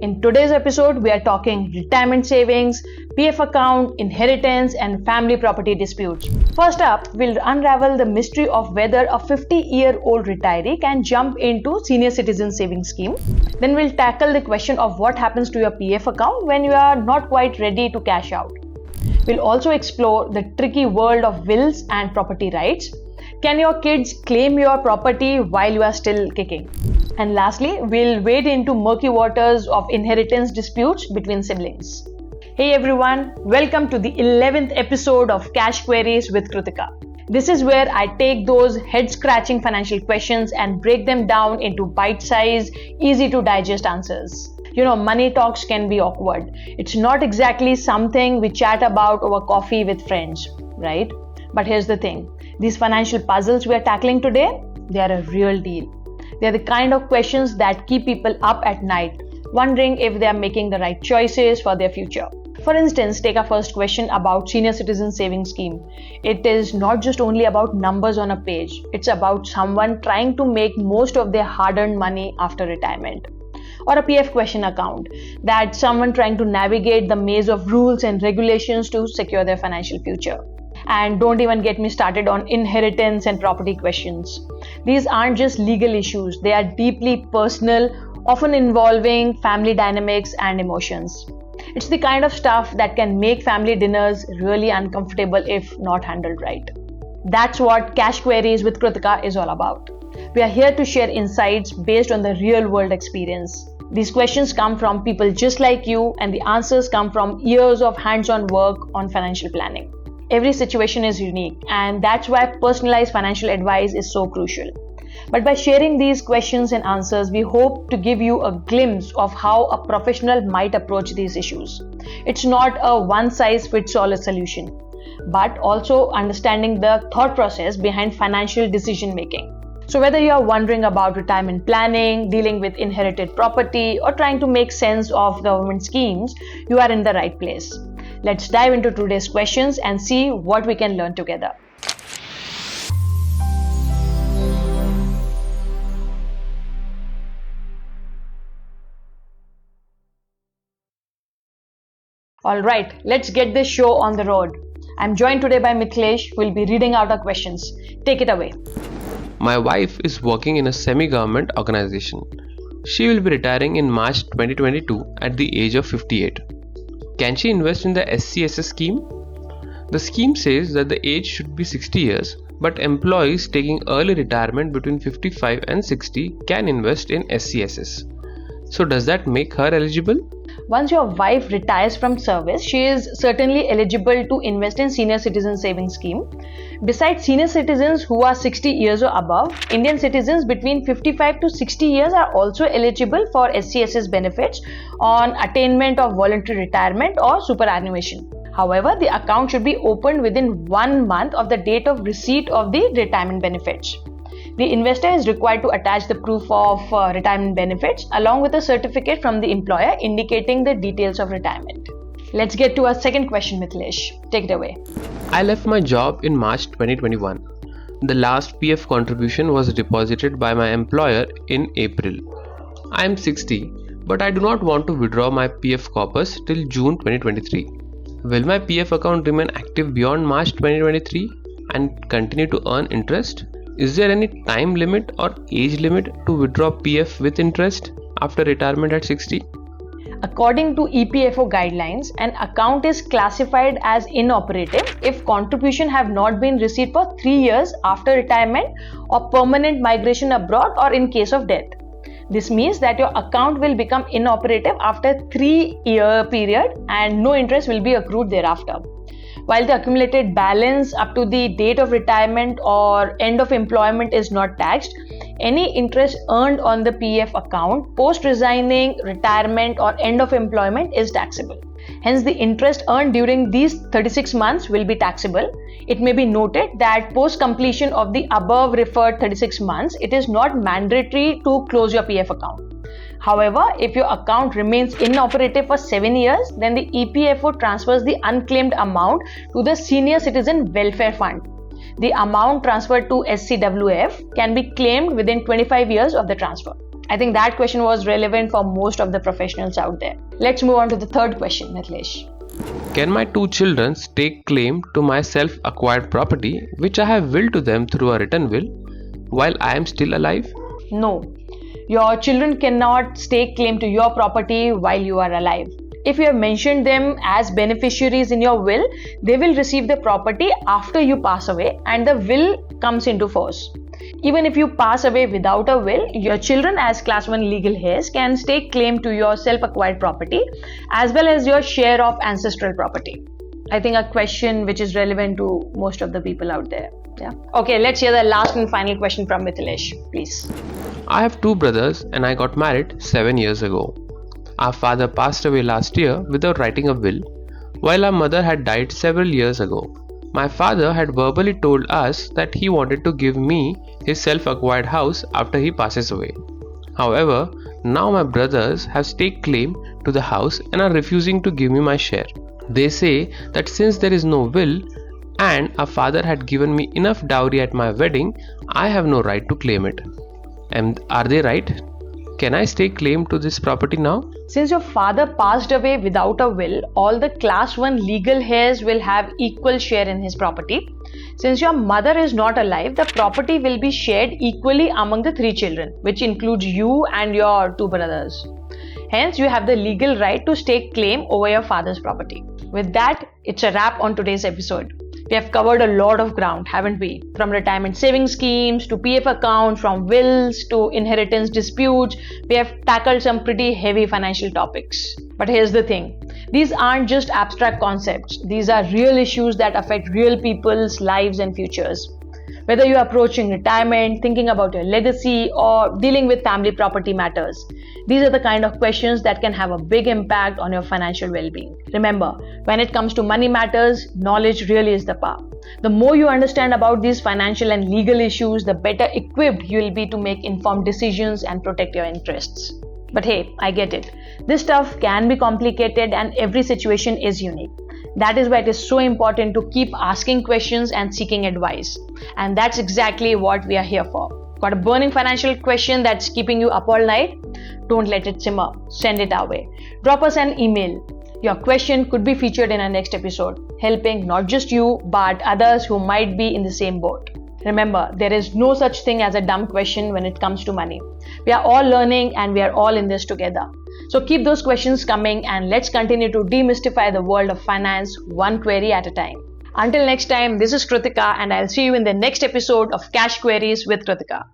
In today's episode, we are talking retirement savings, PF account, inheritance, and family property disputes. First up, we'll unravel the mystery of whether a 50-year-old retiree can jump into senior citizen savings scheme. Then we'll tackle the question of what happens to your PF account when you are not quite ready to cash out. We'll also explore the tricky world of wills and property rights. Can your kids claim your property while you are still kicking? And lastly, we'll wade into murky waters of inheritance disputes between siblings. Hey everyone, welcome to the 11th episode of Kash Queries with Krutika. This is where I take those head-scratching financial questions and break them down into bite-sized, easy-to-digest answers. Money talks can be awkward. It's not exactly something we chat about over coffee with friends, right? But here's the thing. These financial puzzles we are tackling today, they are a real deal. They are the kind of questions that keep people up at night, wondering if they are making the right choices for their future. For instance, take our first question about senior citizen savings scheme. It is not just only about numbers on a page. It's about someone trying to make most of their hard-earned money after retirement. Or a PF question account, that's someone trying to navigate the maze of rules and regulations to secure their financial future. And don't even get me started on inheritance and property questions. These aren't just legal issues, they are deeply personal, often involving family dynamics and emotions. It's the kind of stuff that can make family dinners really uncomfortable if not handled right. That's what Kash Queries with Krutika is all about. We are here to share insights based on the real world experience. These questions come from people just like you, and the answers come from years of hands-on work on financial planning. Every situation is unique, and that's why personalized financial advice is so crucial. But by sharing these questions and answers, we hope to give you a glimpse of how a professional might approach these issues. It's not a one-size-fits-all solution, but also understanding the thought process behind financial decision making. So whether you are wondering about retirement planning, dealing with inherited property, or trying to make sense of government schemes, you are in the right place. Let's dive into today's questions and see what we can learn together. Alright, let's get this show on the road. I'm joined today by Mithilesh, who will be reading out our questions. Take it away. My wife is working in a semi-government organization. She will be retiring in March 2022 at the age of 58. Can she invest in the SCSS scheme? The scheme says that the age should be 60 years, but employees taking early retirement between 55 and 60 can invest in SCSS. So does that make her eligible? Once your wife retires from service, she is certainly eligible to invest in senior citizen savings scheme. Besides senior citizens who are 60 years or above, Indian citizens between 55 to 60 years are also eligible for SCSS benefits on attainment of voluntary retirement or superannuation. However, the account should be opened within 1 month of the date of receipt of the retirement benefits. The investor is required to attach the proof of retirement benefits along with a certificate from the employer indicating the details of retirement. Let's get to our second question, Mithilesh. Take it away. I left my job in March 2021. The last PF contribution was deposited by my employer in April. I am 60, but I do not want to withdraw my PF corpus till June 2023. Will my PF account remain active beyond March 2023 and continue to earn interest? Is there any time limit or age limit to withdraw PF with interest after retirement at 60? According to EPFO guidelines, an account is classified as inoperative if contribution have not been received for 3 years after retirement or permanent migration abroad or in case of death. This means that your account will become inoperative after 3-year period and no interest will be accrued thereafter. While the accumulated balance up to the date of retirement or end of employment is not taxed, any interest earned on the PF account post-resigning, retirement or end of employment is taxable. Hence, the interest earned during these 36 months will be taxable. It may be noted that post-completion of the above referred 36 months, it is not mandatory to close your PF account. However, if your account remains inoperative for 7 years, then the EPFO transfers the unclaimed amount to the Senior Citizen Welfare Fund. The amount transferred to SCWF can be claimed within 25 years of the transfer. I think that question was relevant for most of the professionals out there. Let's move on to the third question, Mithilesh. Can my two children stake claim to my self-acquired property which I have willed to them through a written will while I am still alive? No. Your children cannot stake claim to your property while you are alive. If you have mentioned them as beneficiaries in your will, they will receive the property after you pass away and the will comes into force. Even if you pass away without a will, your children as class 1 legal heirs can stake claim to your self-acquired property as well as your share of ancestral property. I think a question which is relevant to most of the people out there. Yeah. Okay, let's hear the last and final question from Mithilesh, please. I have two brothers and I got married 7 years ago. Our father passed away last year without writing a will, while our mother had died several years ago. My father had verbally told us that he wanted to give me his self-acquired house after he passes away. However, now my brothers have staked claim to the house and are refusing to give me my share. They say that since there is no will and our father had given me enough dowry at my wedding, I have no right to claim it. And are they right? Can I stake claim to this property now? Since your father passed away without a will, all the class 1 legal heirs will have equal share in his property. Since your mother is not alive, the property will be shared equally among the 3 children, which includes you and your 2 brothers. Hence, you have the legal right to stake claim over your father's property. With that, it's a wrap on today's episode. We have covered a lot of ground, haven't we? From retirement saving schemes to PF accounts, from wills to inheritance disputes, we have tackled some pretty heavy financial topics. But here's the thing. These aren't just abstract concepts. These are real issues that affect real people's lives and futures. Whether you're approaching retirement, thinking about your legacy, or dealing with family property matters, these are the kind of questions that can have a big impact on your financial well-being. Remember, when it comes to money matters, knowledge really is the power. The more you understand about these financial and legal issues, the better equipped you will be to make informed decisions and protect your interests. But hey, I get it. This stuff can be complicated and every situation is unique. That is why it is so important to keep asking questions and seeking advice. And that's exactly what we are here for. Got a burning financial question that's keeping you up all night? Don't let it simmer. Send it our way. Drop us an email. Your question could be featured in our next episode, helping not just you, but others who might be in the same boat. Remember, there is no such thing as a dumb question when it comes to money. We are all learning and we are all in this together. So keep those questions coming and let's continue to demystify the world of finance one query at a time. Until next time, this is Krutika and I'll see you in the next episode of Kash Queries with Krutika.